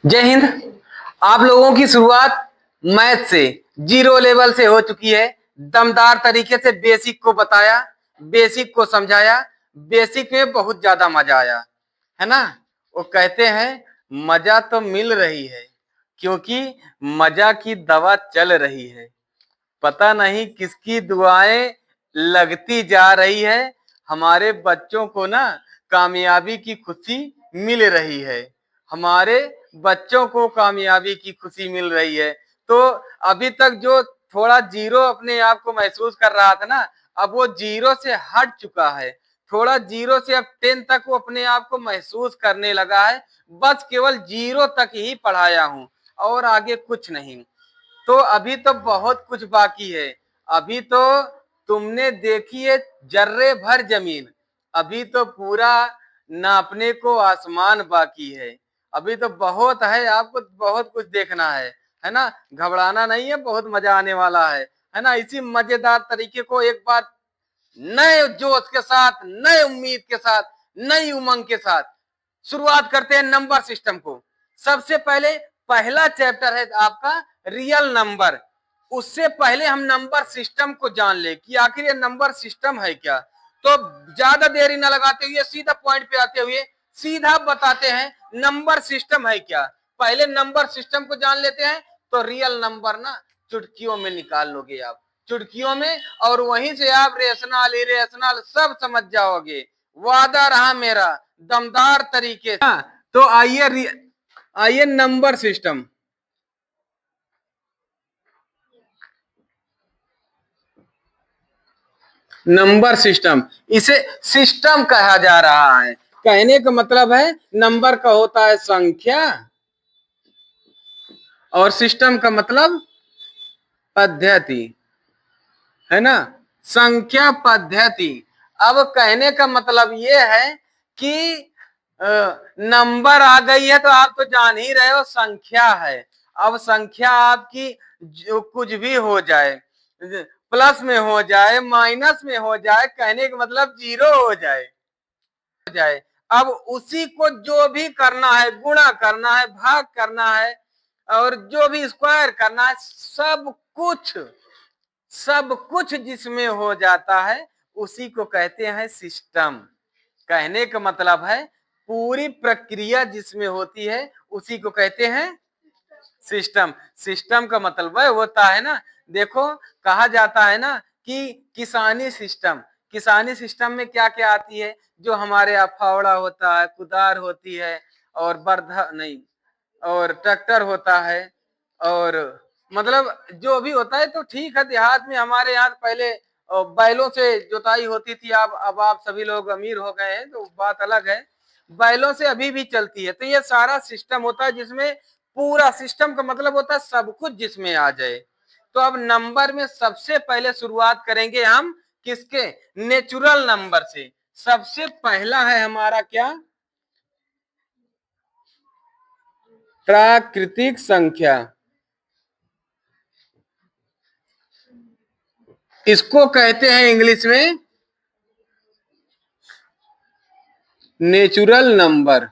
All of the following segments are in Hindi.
जय हिंद। आप लोगों की शुरुआत मैथ से जीरो लेवल से हो चुकी है। दमदार तरीके से बेसिक को बताया, बेसिक को समझाया, बेसिक में बहुत ज्यादा मजा आया, है ना। वो कहते हैं मजा तो मिल रही है क्योंकि मजा की दवा चल रही है। पता नहीं किसकी दुआएं लगती जा रही है। हमारे बच्चों को ना कामयाबी की खुशी मिल रही है। हमारे बच्चों को कामयाबी की खुशी मिल रही है। तो अभी तक जो थोड़ा जीरो अपने आप को महसूस कर रहा था ना, अब वो जीरो से हट चुका है। थोड़ा जीरो से अब 10 तक वो अपने आप को महसूस करने लगा है। बस केवल जीरो तक ही पढ़ाया हूं और आगे कुछ नहीं। तो अभी तो बहुत कुछ बाकी है। अभी तो तुमने देखी है जर्रे भर जमीन। अभी तो पूरा नापने को आसमान बाकी है। अभी तो बहुत है, आपको बहुत कुछ देखना है ना। घबराना नहीं है, बहुत मजा आने वाला है ना। इसी मजेदार तरीके को एक बार नए जोश के साथ, नए उम्मीद के साथ, नई उमंग के साथ शुरुआत करते हैं नंबर सिस्टम को। सबसे पहले पहला चैप्टर है आपका रियल नंबर। उससे पहले हम नंबर सिस्टम को जान ले कि आखिर ये नंबर सिस्टम है क्या। तो ज्यादा देरी न लगाते हुए सीधा पॉइंट पे आते हुए सीधा बताते हैं नंबर सिस्टम है क्या। पहले नंबर सिस्टम को जान लेते हैं तो रियल नंबर ना चुटकियों में निकाल लोगे आप, चुटकियों में। और वहीं से आप रेशनल इरेशनल सब समझ जाओगे। वादा रहा मेरा दमदार तरीके से। तो आइए नंबर सिस्टम। नंबर सिस्टम, इसे सिस्टम कहा जा रहा है। कहने का मतलब है नंबर का होता है संख्या और सिस्टम का मतलब पद्धति, है ना। संख्या पद्धति। अब कहने का मतलब ये है कि नंबर आ गई है तो आप तो जान ही रहे हो संख्या है। अब संख्या आपकी जो कुछ भी हो जाए, प्लस में हो जाए, माइनस में हो जाए, कहने का मतलब जीरो हो जाए। अब उसी को जो भी करना है, गुणा करना है, भाग करना है और जो भी स्क्वायर करना है, सब कुछ जिसमें हो जाता है उसी को कहते हैं सिस्टम। कहने का मतलब है पूरी प्रक्रिया जिसमें होती है उसी को कहते हैं सिस्टम। सिस्टम का मतलब वह होता है ना, देखो कहा जाता है ना कि किसानी सिस्टम। किसानी सिस्टम में क्या क्या आती है, जो हमारे यहाँ फावड़ा होता है, कुदार होती है और बर्धा नहीं, और ट्रैक्टर होता है, और मतलब जो भी होता है। तो ठीक है, देहात में हमारे यहाँ पहले बैलों से जुताई होती थी। अब आप सभी लोग अमीर हो गए हैं तो बात अलग है। बैलों से अभी भी चलती है। तो ये सारा सिस्टम होता है जिसमें पूरा सिस्टम का मतलब होता है सब कुछ जिसमें आ जाए। तो अब नंबर में सबसे पहले शुरुआत करेंगे हम किसके, नेचुरल नंबर से। सबसे पहला है हमारा क्या, प्राकृतिक संख्या। इसको कहते हैं इंग्लिश में नेचुरल नंबर।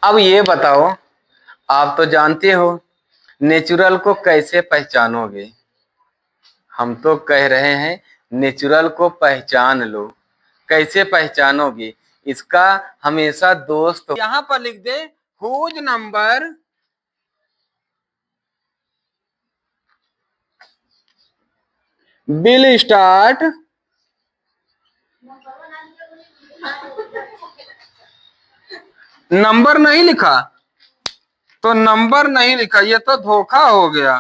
अब ये बताओ, आप तो जानते हो नेचुरल को कैसे पहचानोगे। हम तो कह रहे हैं नेचुरल को पहचान लो। कैसे पहचानोगे, इसका हमेशा दोस्त यहां पर लिख दे, whose number will start number नहीं लिखा, तो नंबर नहीं लिखा, ये तो धोखा हो गया।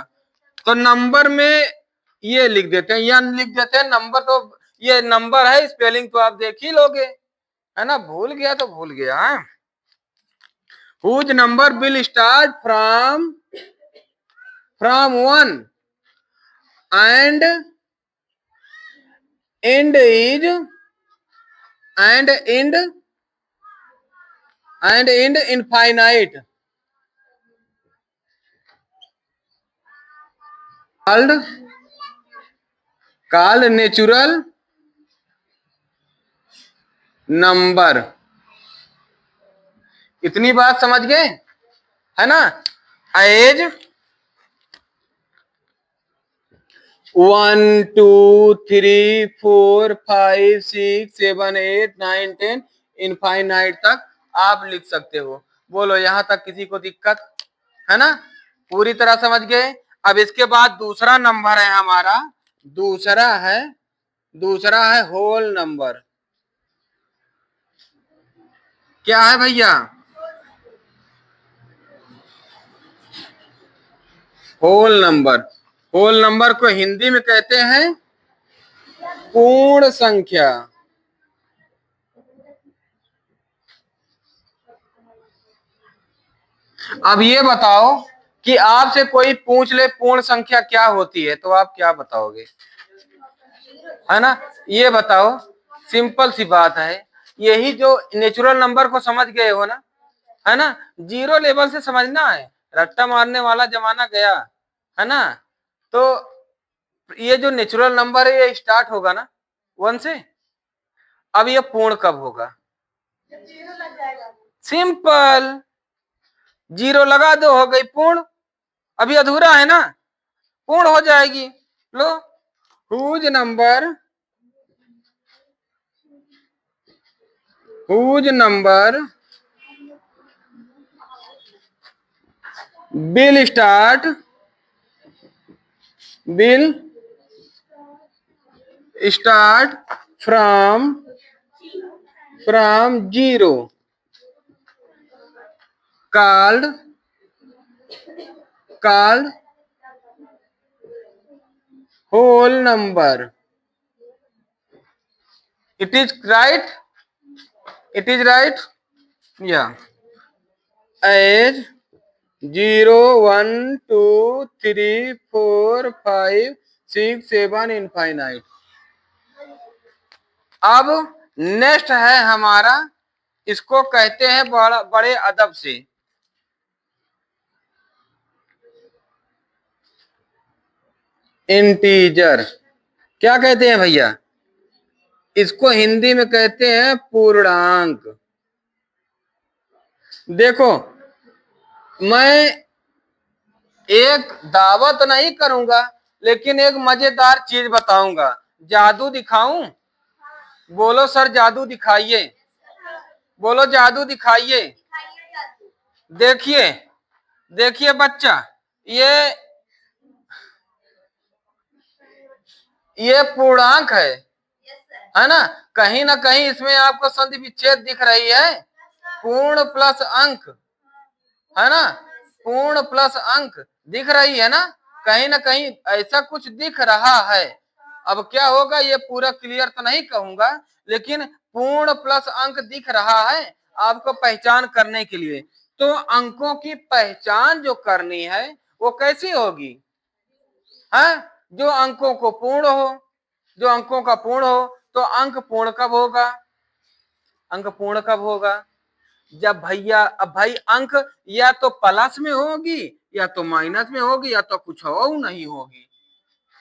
तो नंबर में ये लिख देते हैं, या लिख देते हैं नंबर। तो ये नंबर है, स्पेलिंग तो आप देख ही लोगे, है ना। भूल गया तो भूल गया है। Whose number will start from 1 and end is and end infinite called called natural number. इतनी बात समझ गए, है ना। एज 1 2 3 4 5 6 7 8 9 10 इनफाइनाइट तक आप लिख सकते हो। बोलो यहां तक किसी को दिक्कत है ना, पूरी तरह समझ गए। अब इसके बाद दूसरा नंबर है हमारा, दूसरा है होल नंबर। क्या है भैया? Whole number. होल नंबर को हिंदी में कहते हैं पूर्ण संख्या। अब ये बताओ कि आपसे कोई पूछ ले पूर्ण संख्या क्या होती है, तो आप क्या बताओगे? है ना, ये बताओ, सिंपल सी बात है। यही जो नेचुरल नंबर को समझ गए हो ना, है ना, जीरो लेवल से समझना है, रट्टा मारने वाला जमाना गया, है ना। तो ये जो नेचुरल नंबर है ये स्टार्ट होगा ना 1 से। अब ये पूर्ण कब होगा? सिंपल, जीरो लगा दो, हो गई पूर्ण। अभी अधूरा है ना, पूर्ण हो जाएगी। लो, whose number will start from zero, called whole number. It is right, या एज 0 1 2 3 4 5 6 7 इनफाइनाइट। अब नेक्स्ट है हमारा, इसको कहते हैं बड़े अदब से इंटीजर। क्या कहते हैं भैया? इसको हिंदी में कहते हैं पूर्णांक। देखो, मैं एक दावत नहीं करूंगा, लेकिन एक मजेदार चीज बताऊंगा। जादू दिखाऊं? बोलो सर जादू दिखाइए, बोलो जादू दिखाइए। देखिए, देखिए बच्चा, ये पूर्णांक है ना। कहीं ना कहीं इसमें आपको संधि विच्छेद दिख रही है, पूर्ण प्लस अंक, है ना, पूर्ण प्लस अंक दिख रही है ना, कहीं ना कहीं ऐसा कुछ दिख रहा है। अब क्या होगा ये पूरा क्लियर तो नहीं कहूंगा, लेकिन पूर्ण प्लस अंक दिख रहा है आपको पहचान करने के लिए। तो अंकों की पहचान जो करनी है वो कैसी होगी? है जो अंकों को पूर्ण हो, जो अंकों का पूर्ण हो। तो अंक पूर्ण कब होगा? अंक पूर्ण कब होगा? जब भैया, अब भाई अंक या तो प्लस में होगी या तो माइनस में होगी या तो कुछ और नहीं होगी,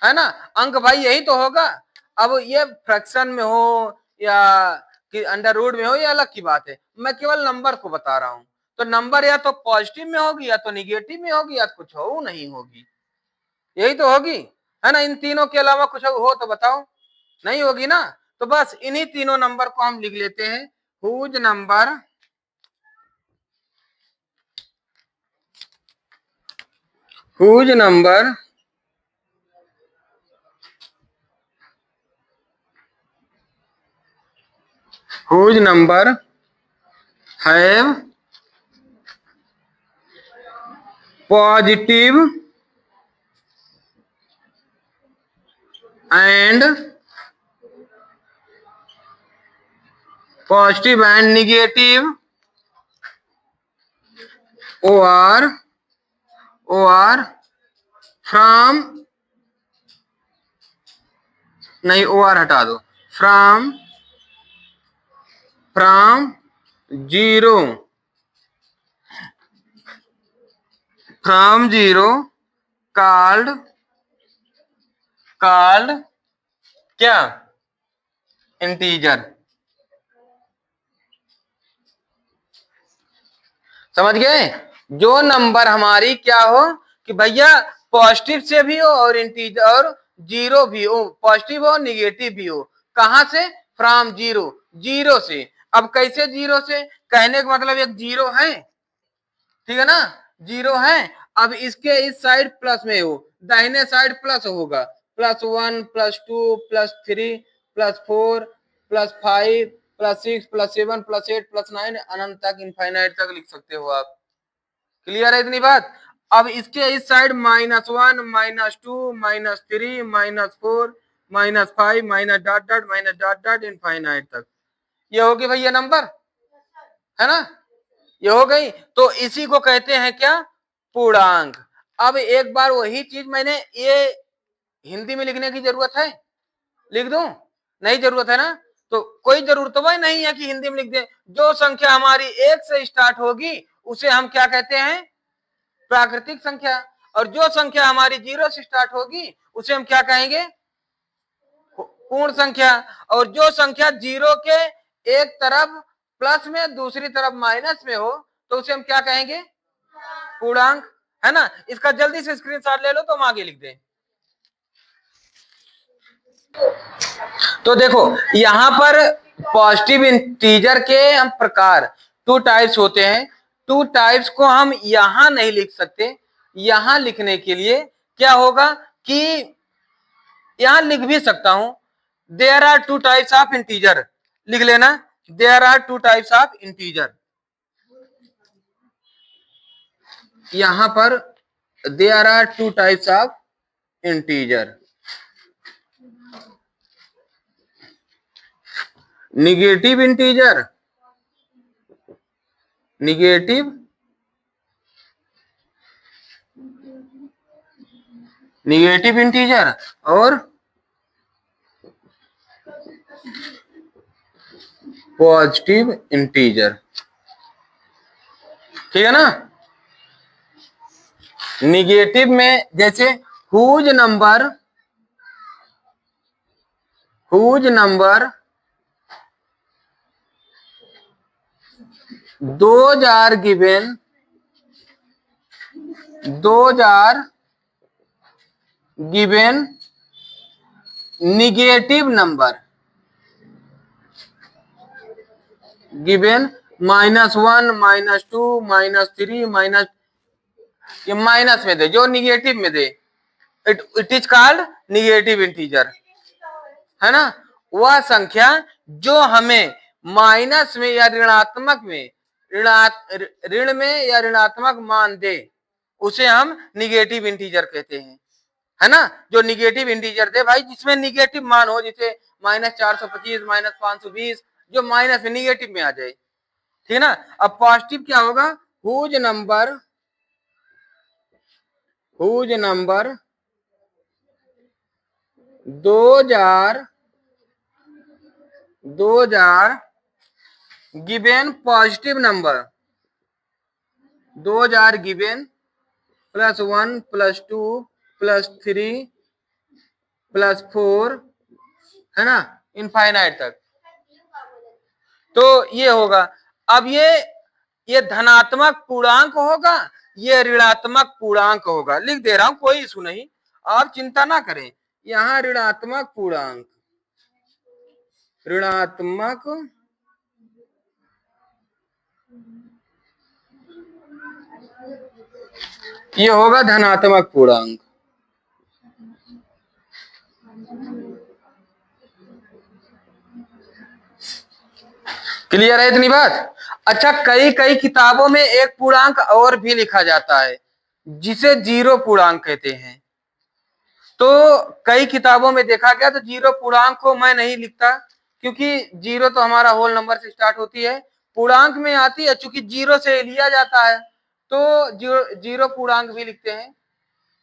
है ना। अंक भाई यही तो होगा। अब ये फ्रैक्शन में हो या कि अंडर रूट में हो, ये अलग की बात है, मैं केवल नंबर को बता रहा हूं। तो नंबर या तो पॉजिटिव में होगी या तो निगेटिव में होगी या कुछ और नहीं होगी, यही तो होगी, है ना। इन तीनों के अलावा कुछ हो तो बताओ, नहीं होगी ना। तो बस इन्हीं तीनों नंबर को हम लिख लेते हैं whose number whose number whose number have positive and negative or from, नहीं or हटा दो, फ्रॉम जीरो, कॉल्ड क्या इंटीजर। समझ गए? जो नंबर हमारी क्या हो कि भैया पॉजिटिव से भी हो और इंटीजर और जीरो भी हो, पॉजिटिव हो निगेटिव भी हो। कहां से? फ्रॉम जीरो, जीरो से। अब कैसे जीरो से? कहने का मतलब एक जीरो है, ठीक है ना, जीरो है। अब इसके इस साइड प्लस में हो, दाहिने साइड प्लस होगा, +1 +2 +3 +4 +5 +6 +7 +8 +9 अनंत तक, इनफाइनाइट तक लिख सकते हो आप। क्लियर है इतनी बात? अब इसके इस side -1 -2 -3 -4 -5 minus dot dot minus dot dot infinite तक। ये होगी भैया नंबर, है ना, ये हो गई। तो इसी को कहते हैं क्या? पूर्णांक। अब एक बार वही चीज मैंने ये हिंदी में लिखने की जरूरत है? लिख दूं? नहीं जरूरत है ना। तो कोई जरूरत तो नहीं है कि हिंदी में लिख दे। जो संख्या हमारी एक से स्टार्ट होगी उसे हम क्या कहते हैं? प्राकृतिक संख्या। और जो संख्या हमारी जीरो से स्टार्ट होगी उसे हम क्या कहेंगे? पूर्ण संख्या। और जो संख्या जीरो के एक तरफ प्लस में दूसरी तरफ माइनस में हो तो उसे हम क्या कहेंगे? पूर्णांक, है ना। इसका जल्दी से स्क्रीनशॉट ले लो तो हम आगे लिख दें। तो देखो यहां पर पॉजिटिव इंटीजर के हम प्रकार टू टाइप्स होते हैं। टू टाइप्स को हम यहां नहीं लिख सकते। यहां लिखने के लिए क्या होगा कि यहां लिख भी सकता हूं, there are two types of integer, लिख लेना, there are two types of integer. यहां पर there are two types of integer, negative integer, negative negative integer और पॉजिटिव इंटीजर, ठीक है ना। निगेटिव में जैसे whose number those are given negative number given -1 -2 -3 minus, ये माइनस में दे, जो निगेटिव में दे, it is called negative integer, है ना। वह संख्या जो हमें माइनस में या ऋणात्मक में ऋण में या ऋणात्मक मान दे उसे हम निगेटिव इंटीजर कहते हैं, है ना। जो निगेटिव इंटीजर दे भाई, जिसमें निगेटिव मान हो, जैसे -425 -520, जो माइनस में निगेटिव में आ जाए, ठीक है ना। अब पॉजिटिव क्या होगा? Whose number those are given positive number, those are given +1 +2 +3 +4, है ना, इनफाइनाइट तक। तो ये होगा। अब ये धनात्मक पूर्णांक होगा, ये ऋणात्मक पूर्णांक होगा। लिख दे रहा हूं, कोई इशू नहीं, आप चिंता ना करें। यहां ऋणात्मक पूर्णांक, ऋणात्मक ये होगा धनात्मक पूर्णांक। क्लियर है इतनी बात? अच्छा, कई किताबों में एक पूर्णांक और भी लिखा जाता है जिसे जीरो पूर्णांक कहते हैं। तो कई किताबों में देखा गया तो जीरो पूर्णांक को मैं नहीं लिखता, क्योंकि जीरो तो हमारा होल नंबर से स्टार्ट होती है, पूर्णांक में आती है, चूंकि जीरो से लिया जाता है तो जीरो पूर्णांक भी लिखते हैं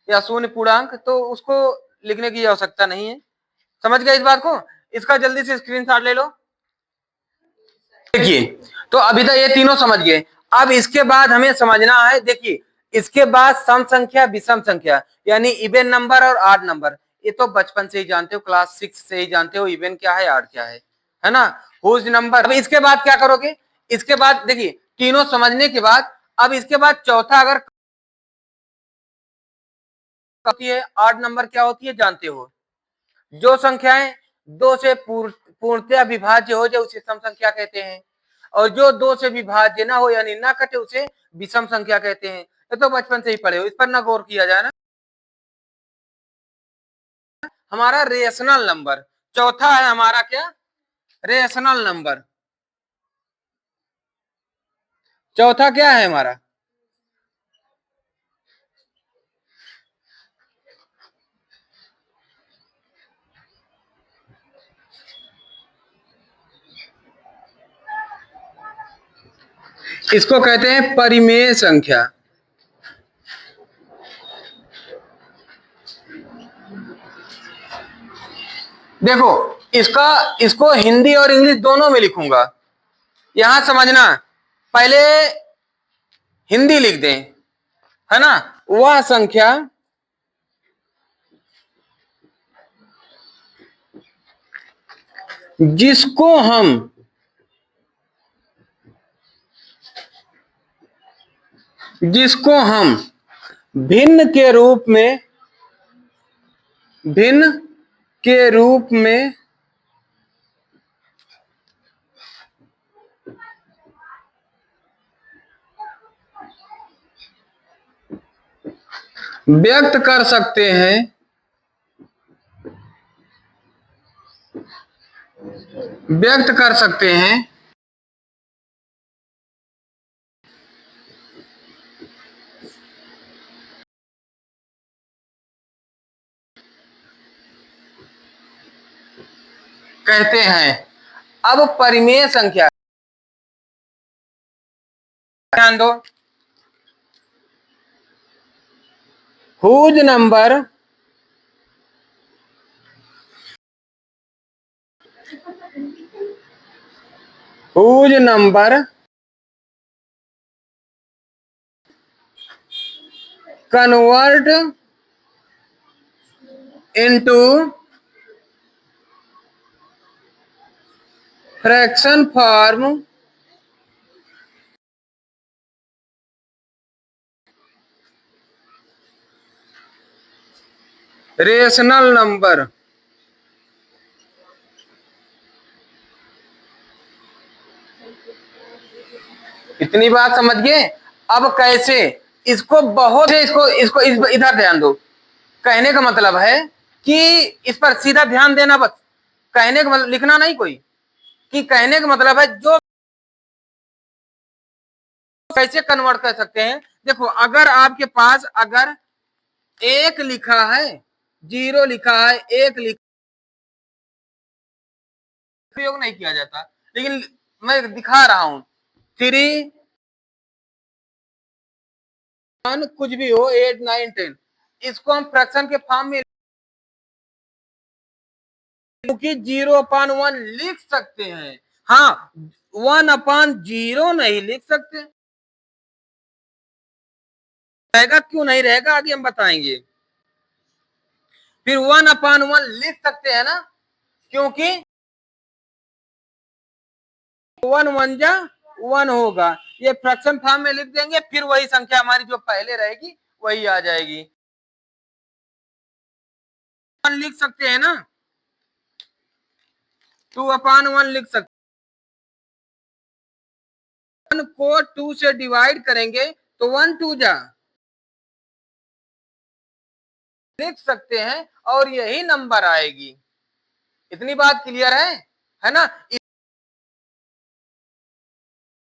या शून्य पूर्णांक, तो उसको लिखने की आवश्यकता नहीं है। समझ गए इस बात को? इसका जल्दी से स्क्रीनशॉट ले लो। देखिए, तो अभी तक ये तीनों समझ गए। अब इसके बाद हमें समझना है, देखिए इसके बाद सम संख्या विषम संख्या, यानी इवन नंबर और ऑड नंबर, ये तो बचपन से ही जानते हो, क्लास 6 से ही जानते हो इवन क्या है, ऑड क्या है ना। Whose number. अब इसके बाद क्या करोगे, इसके बाद देखिए तीनों समझने के बाद अब इसके बाद चौथा अगर होती है, ऑड नंबर क्या होती है जानते हो, जो संख्याएं दो से पूर्णतया विभाज्य हो जाए उसे सम संख्या कहते हैं, और जो दो से विभाज्य ना हो यानी ना कटे उसे विषम संख्या कहते हैं। ये तो बचपन से ही पढ़े हो, इस पर ना गौर किया जाए ना। हमारा रेशनल नंबर चौथा है, हमारा क्या, रेशनल नंबर। चौथा क्या है हमारा, इसको कहते हैं परिमेय संख्या। देखो इसको हिंदी और इंग्लिश दोनों में लिखूंगा, यहां समझना, पहले हिंदी लिख दें, है ना। वह संख्या जिसको हम भिन्न के रूप में व्यक्त कर सकते हैं, कहते हैं। अब परिमेय संख्या ध्यान दो, whose number convert into fraction form rational number. इतनी बात समझ गए। अब कैसे इसको बहुत है, इसको इधर ध्यान दो। कहने का मतलब है कि इस पर सीधा ध्यान देना, बस कहने का मतलब लिखना नहीं कोई, कि कहने का मतलब है जो कैसे कन्वर्ट कर सकते हैं। देखो अगर आपके पास अगर एक लिखा है, जीरो लिखा है, एक लिखा, प्रयोग नहीं किया जाता, लेकिन मैं दिखा रहा हूं 3 1 कुछ भी हो 8 9 10, इसको हम फ्रैक्शन के फॉर्म में क्योंकि 0/1 लिख सकते हैं, हाँ 1/0 नहीं लिख सकते। रहेगा क्यों नहीं रहेगा आगे हम बताएंगे। फिर 1/1 लिख सकते हैं ना, क्योंकि 1 1 जा 1 होगा, ये फ्रैक्शन फॉर्म में लिख देंगे, फिर वही संख्या हमारी जो पहले रहेगी वही आ जाएगी। लिख सकते हैं ना, 2/1 लिख सकते, 1 को 2 से डिवाइड करेंगे तो 1 2 जा लिख सकते हैं और यही नंबर आएगी। इतनी बात क्लियर है ना।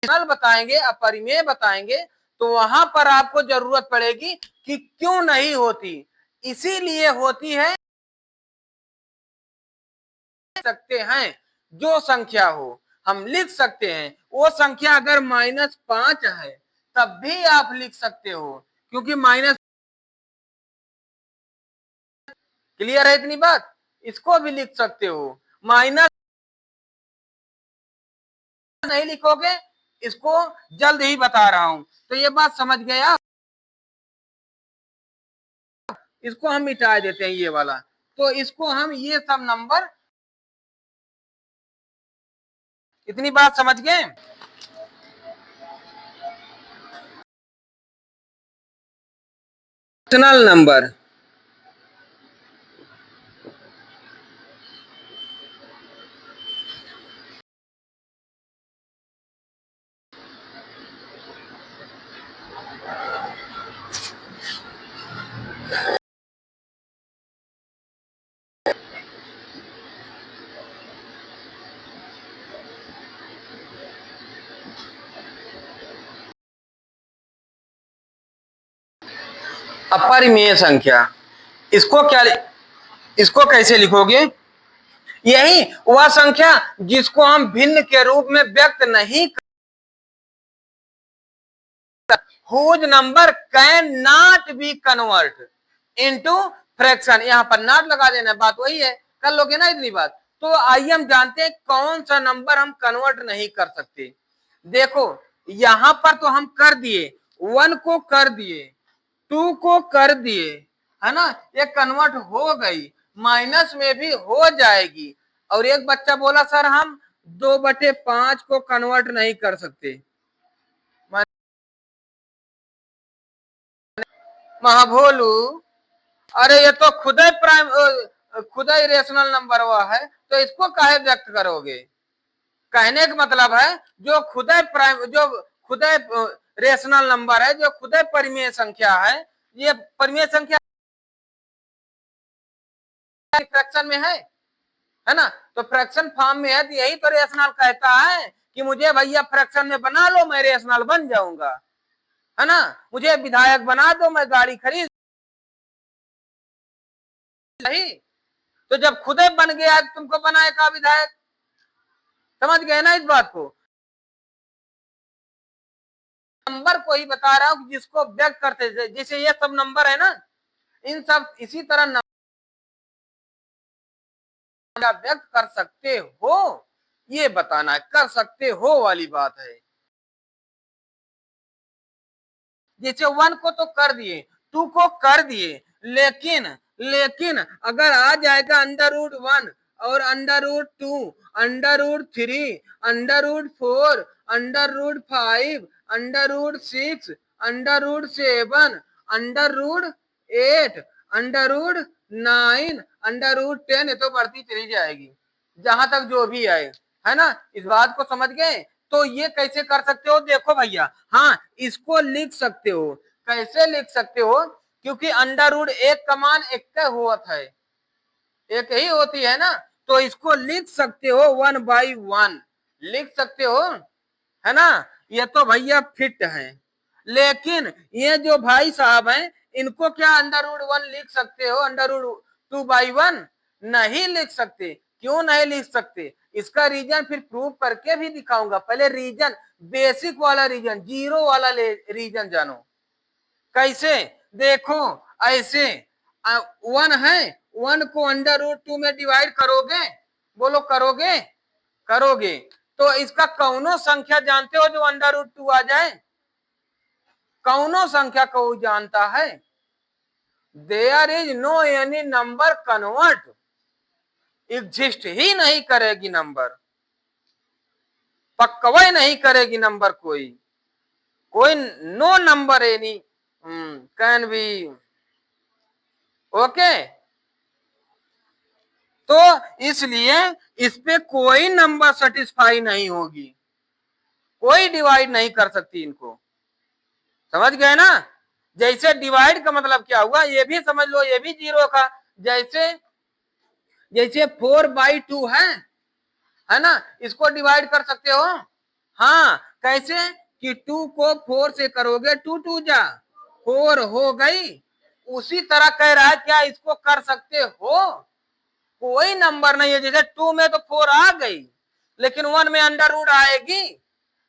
बताएंगे, अपरिमेय बताएंगे, तो वहां पर आपको जरूरत पड़ेगी कि क्यों नहीं होती, इसीलिए होती है सकते हैं जो संख्या हो हम लिख सकते हैं। वो संख्या अगर -5 है तब भी आप लिख सकते हो, क्योंकि माइनस, क्लियर है इतनी बात, इसको भी लिख सकते हो। माइनस नहीं लिखोगे, इसको जल्द ही बता रहा हूं, तो ये बात समझ गए आप। इसको हम मिटा देते हैं ये वाला, तो इसको हम ये सब नंबर, इतनी बात समझ गए। रैशनल नंबर, अपरिमेय संख्या, इसको क्या, इसको कैसे लिखोगे? यही वह संख्या जिसको हम भिन्न के रूप में व्यक्त नहीं, whose number cannot be convert into fraction, यहां पर नॉट लगा देना, बात वही है, कर लोगे ना इतनी बात। तो आइए हम जानते हैं कौन सा नंबर हम कन्वर्ट नहीं कर सकते। देखो यहां पर तो हम कर दिए, 1 को कर दिए, 2 को कर दिए, है ना, ये कन्वर्ट हो गई, माइनस में भी हो जाएगी। और एक बच्चा बोला सर हम 2/5 को कन्वर्ट नहीं कर सकते। महाभोलू, अरे ये तो खुद ही खुद ही रेशनल नंबर हुआ है, तो इसको काहे व्यक्त करोगे? कहने का मतलब है जो खुद ही जो खुद ही रेशनल नंबर है, जो खुद ही परिमेय संख्या है, ये परिमेय संख्या फ्रैक्शन में है ना, तो फ्रैक्शन फॉर्म में है, तो यही तो रेशनल कहता है कि मुझे भैया फ्रैक्शन में बना लो, मैं रेशनल बन जाऊंगा, है ना, मुझे विधायक बना दो, मैं गाड़ी खरीद, नहीं, तो जब खुद ही बन गया तुमको बनाएगा विधायक, समझ गए ना इस बात को? नंबर को ही बता रहा हूं जिसको व्यक्त करते, जैसे ये सब नंबर है ना, इन सब इसी तरह नंबर व्यक्त कर सकते हो, ये बताना है, कर सकते हो वाली बात है। जैसे 1 को तो कर दिए, 2 को कर दिए, लेकिन लेकिन अगर आ जाएगा √1 और √2, √3, √4, √5, √6, √7, √8, √9, √10, ये तो बढ़ती चली जाएगी जहां तक जो भी आए, है ना, इस बात को समझ गए? तो ये कैसे कर सकते हो, देखो भैया, हाँ इसको लिख सकते हो, कैसे लिख सकते हो, क्योंकि √1 का मान एक होता है, एक ही होती है ना, तो इसको लिख सकते हो 1/1 लिख सकते हो, है ना, ये तो भैया फिट है। लेकिन ये जो भाई साहब हैं, इनको क्या √1 लिख सकते हो, √2/1 नहीं लिख सकते। क्यों नहीं लिख सकते? इसका रीजन फिर प्रूव करके भी दिखाऊंगा, पहले रीजन, बेसिक वाला रीजन, जीरो वाला रीजन जानो। कैसे? देखो ऐसे 1 है, 1 को √2 में डिवाइड करोगे, बोलो करोगे? करोगे, तो इसका कौनो संख्या जानते हो जो √2 आ जाए? कौनो संख्या को जानता है? There is no any number convert, exist ही नहीं करेगी नंबर, पक्कवा नहीं करेगी नंबर, कोई कोई no number any can be, okay. तो इसलिए इस पे कोई नंबर सेटिस्फाई नहीं होगी, कोई डिवाइड नहीं कर सकती इनको, समझ गए ना? जैसे डिवाइड का मतलब क्या हुआ ये भी समझ लो, ये भी जीरो का, जैसे जैसे 4/2 है ना, इसको डिवाइड कर सकते हो, हाँ कैसे, कि 2 को 4 से करोगे, 2 2 जा 4 हो गई, उसी तरह कह रहा है क्या इसको कर सकते हो? कोई नंबर नहीं है, जैसे 2 में तो 4 आ गई, लेकिन 1 में √ आएगी?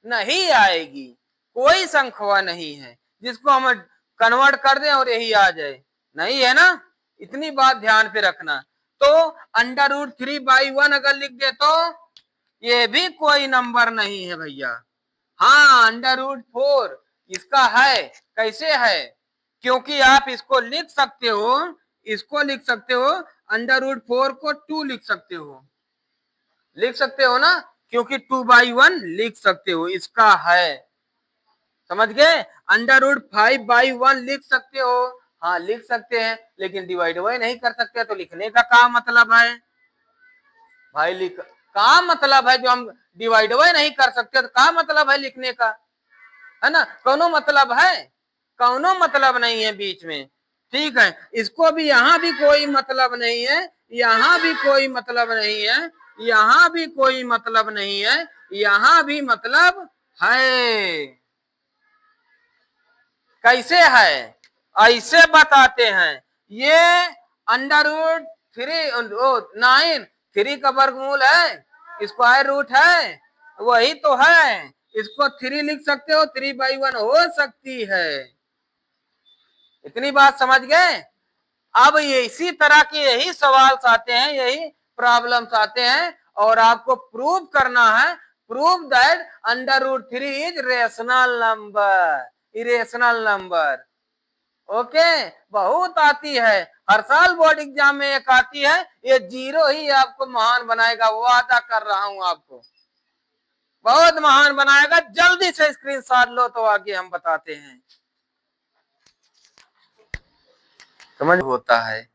नहीं आएगी, कोई संख्या नहीं है जिसको हम कन्वर्ट कर दें और यही आ जाए, नहीं है ना, इतनी बात ध्यान पे रखना। तो √3/1 अगर लिख दे तो ये भी कोई नंबर नहीं है भैया। हाँ √4 इसका है, कैसे है, क्योंकि आप इसको लिख सकते हो, इसको लिख सकते हो अंडर रूट 4 को 2 लिख सकते हो ना, क्योंकि 2/1 लिख सकते हो, इसका है, समझ गए। अंडर रूट 5/1 लिख सकते हो, हाँ लिख सकते हैं, लेकिन डिवाइड बाय नहीं कर सकते, तो लिखने का क्या मतलब है भाई, क्या मतलब है, जो हम डिवाइड बाय नहीं कर सकते तो क्या मतलब है लिखने का, है ना, कोनो मतलब है, कोनो मतलब नहीं है बीच में, ठीक है। इसको भी यहां भी कोई मतलब नहीं है, यहां भी कोई मतलब नहीं है, यहां भी कोई मतलब नहीं है, यहां भी मतलब है। कैसे है, ऐसे बताते हैं, ये अंडर रूट 9 3 का वर्गमूल है, स्क्वायर रूट है, वही तो है, इसको 3 लिख सकते हो, 3/1 हो सकती है, इतनी बात समझ गए। अब ये इसी तरह के यही सवाल आते हैं, यही प्रॉब्लम्स आते हैं, और आपको प्रूव करना है, prove that under root 3 is rational number, irrational number, okay. बहुत आती है, हर साल बोर्ड एग्जाम में एक आती है, ये जीरो ही आपको महान बनाएगा, वादा कर रहा हूं आपको, बहुत महान बनाएगा, जल्दी से स्क्रीनशॉट लो तो आगे हम बताते हैं, समझ होता है।